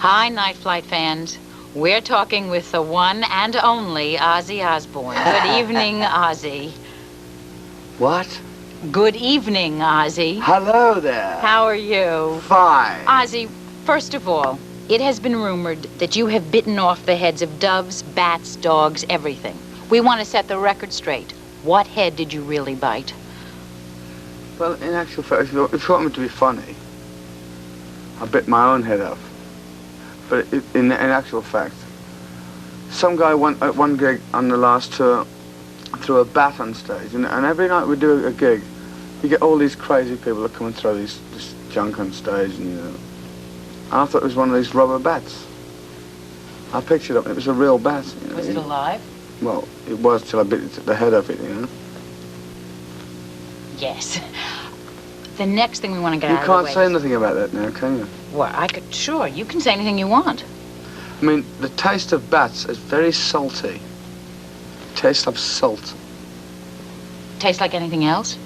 Hi, Night Flight fans. We're talking with the one and only Ozzy Osbourne. Good evening, Ozzy. What? Good evening, Ozzy. Hello there. How are you? Fine. Ozzy, first of all, it has been rumored that you have bitten off the heads of doves, bats, dogs, everything. We want to set the record straight. What head did you really bite? Well, in actual fact, if you want me to be funny, I bit my own head off. But in actual fact, some guy went at one gig on the last tour, threw a bat on stage, and every night we do a gig, you get all these crazy people that come and throw this junk on stage, and and I thought it was one of these rubber bats. I picked it up, and it was a real bat. Was it alive? Well, it was till I bit the head off it, Yes. The next thing we want to get out of the way. You can't say nothing about that now, can you? Well, I could, sure. You can say anything you want. I mean, the taste of bats is very salty. Tastes of salt. Tastes like anything else?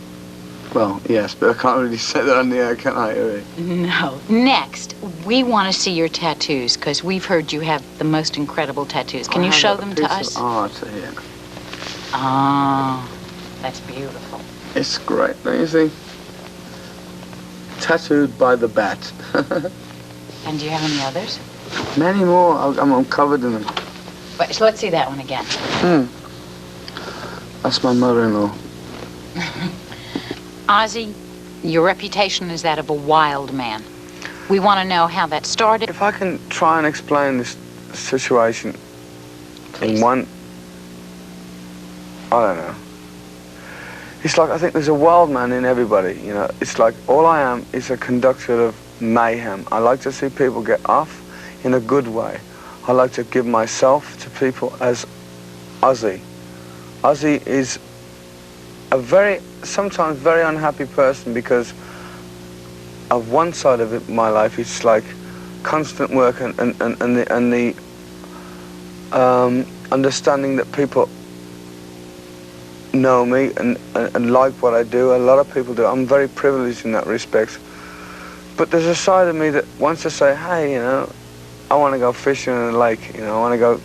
Well, yes, but I can't really say that on the air, can I, really? No. Next, we want to see your tattoos, because we've heard you have the most incredible tattoos. Can you show them to us? Art here. Oh, that's beautiful. It's great, don't you think? Tattooed by the bat. And do you have any others? Many more. I'm covered in them. But, so let's see that one again. That's my mother-in-law. Ozzy, your reputation is that of a wild man. We want to know how that started. If I can try and explain this situation in one... I don't know. It's like, I think there's a wild man in everybody, It's like, all I am is a conductor of mayhem. I like to see people get off in a good way. I like to give myself to people as Ozzy. Ozzy is a sometimes very unhappy person because of one side of my life. It's like constant work and the understanding that people know me and like what I do. A lot of people do. I'm very privileged in that respect. But there's a side of me that wants to say, hey, I want to go fishing in a lake, I want to go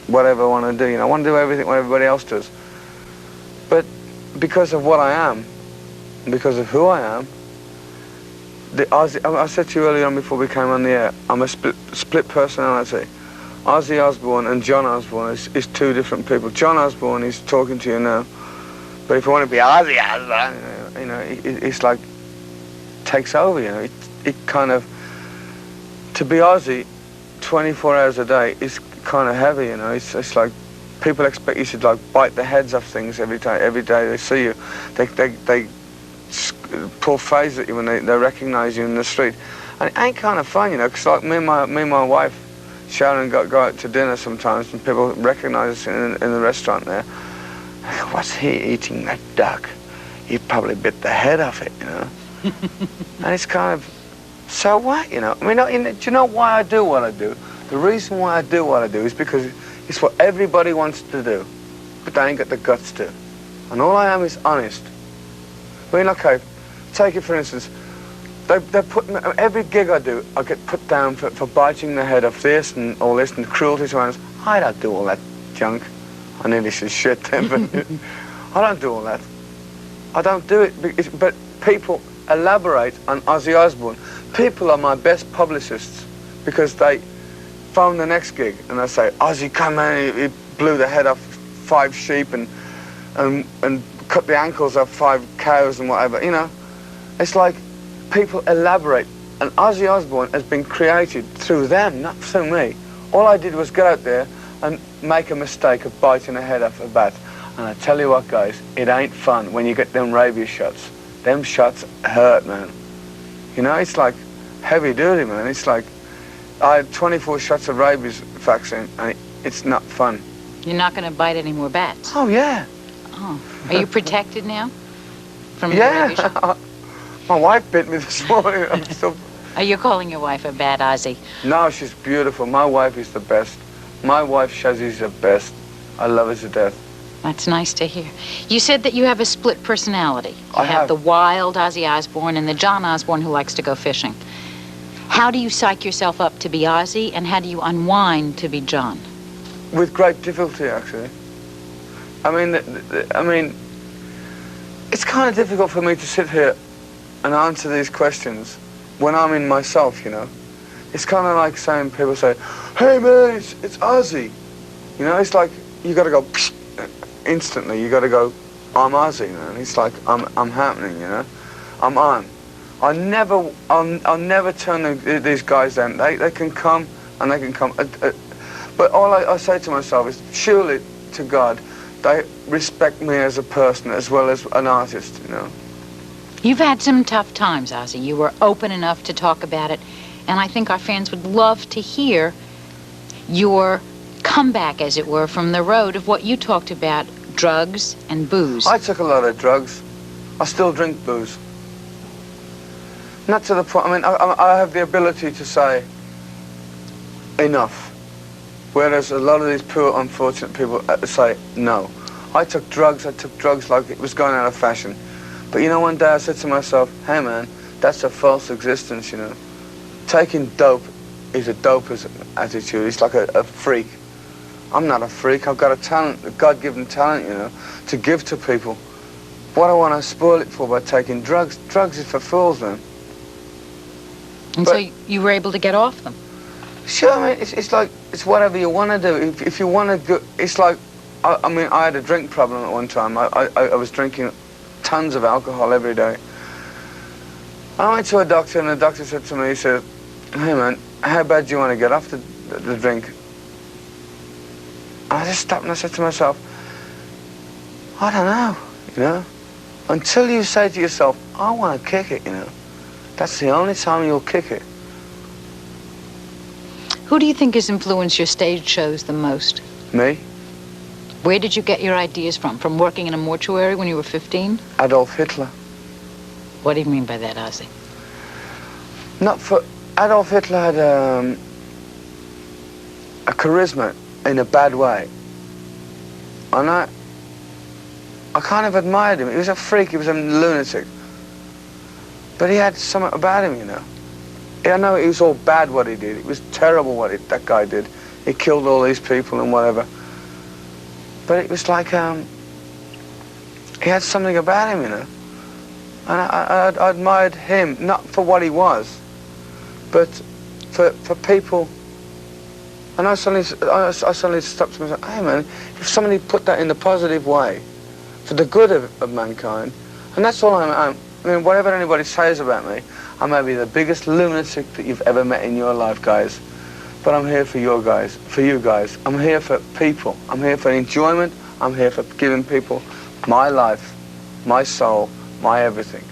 whatever I want to do, I want to do everything what everybody else does. But because of what I am, because of who I am, I said to you earlier on before we came on the air, I'm a split personality. Ozzy Osbourne and John Osbourne is two different people. John Osbourne is talking to you now, but if you want to be Ozzy Osbourne, it's like takes over. It kind of, to be Ozzy 24 hours a day is kind of heavy. It's like people expect you to like bite the heads off things every day they see you. They pull phase at you when they recognize you in the street, and it ain't kind of fun, because like me and my wife Sharon go out to dinner sometimes, and people recognize us in the restaurant there. What's he eating, that duck? He probably bit the head off it, And it's kind of, so what, I mean, do you know why I do what I do? The reason why I do what I do is because it's what everybody wants to do, but they ain't got the guts to. And all I am is honest. I mean, okay, take it for instance. They put me, every gig I do, I get put down for biting the head off this and all this and cruelty to animals. I don't do all that junk. I nearly said shit then, but I don't do all that. I don't do it, but people elaborate on Ozzy Osbourne. People are my best publicists because they phone the next gig and they say, Ozzy, come on, he blew the head off 5 sheep and cut the ankles off 5 cows and whatever, It's like, people elaborate, and Ozzy Osbourne has been created through them, not through me. All I did was get out there and make a mistake of biting a head off a bat. And I tell you what, guys, it ain't fun when you get them rabies shots. Them shots hurt, man. It's like heavy duty, man. It's like, I had 24 shots of rabies vaccine, and it's not fun. You're not going to bite any more bats? Oh, yeah. Oh. Are you protected now? From yeah. rabies shot? My wife bit me this morning. I'm still... Are you calling your wife a bad Ozzy? No, she's beautiful. My wife is the best. My wife, Shazzy's the best. I love her to death. That's nice to hear. You said that you have a split personality. You I have the wild Ozzy Osbourne and the John Osbourne who likes to go fishing. How do you psych yourself up to be Ozzy, and how do you unwind to be John? With great difficulty, actually. I mean, it's kind of difficult for me to sit here and answer these questions when I'm in myself, you know. It's kind of like saying, people say, hey man, it's Ozzy. You know, it's like, you got to go instantly. You got to go, I'm Ozzy, man. It's like, I'm happening, you know. I'm on. I'll never turn these guys down. They can come and they can come. But all I say to myself is, surely to God, they respect me as a person as well as an artist, you know. You've had some tough times, Ozzy. You were open enough to talk about it, and I think our fans would love to hear your comeback, as it were, from the road of what you talked about, drugs and booze. I took a lot of drugs. I still drink booze. Not to the point, I mean, I have the ability to say enough, whereas a lot of these poor, unfortunate people say no. I took drugs like it was going out of fashion. But you know, one day I said to myself, hey man, that's a false existence, you know. Taking dope is a doper's attitude. It's like a freak. I'm not a freak. I've got a talent, a God-given talent, you know, to give to people. What I want to spoil it for by taking drugs? Drugs is for fools, man. And so you were able to get off them? Sure, I mean, it's like, it's whatever you want to do. If you want to go, it's like, I mean, I had a drink problem at one time. I was drinking tons of alcohol every day. I went to a doctor, and the doctor said to me, he said, hey man, how bad do you want to get off the drink? And I just stopped and I said to myself, I don't know, you know. Until you say to yourself, I want to kick it, you know. That's the only time you'll kick it. Who do you think has influenced your stage shows the most? Me? Where did you get your ideas from? From working in a mortuary when you were 15? Adolf Hitler. What do you mean by that, Ozzy? Not for... Adolf Hitler had a charisma in a bad way. And I kind of admired him. He was a freak, he was a lunatic. But he had something about him, you know. I know it was all bad what he did. It was terrible what that guy did. He killed all these people and whatever. But it was like, he had something about him, you know. And I admired him, not for what he was, but for people. And I suddenly stopped to myself, hey man, if somebody put that in the positive way, for the good of mankind, and that's all I mean, whatever anybody says about me, I may be the biggest lunatic that you've ever met in your life, guys. But I'm here for you guys. I'm here for people. I'm here for enjoyment. I'm here for giving people my life, my soul, my everything.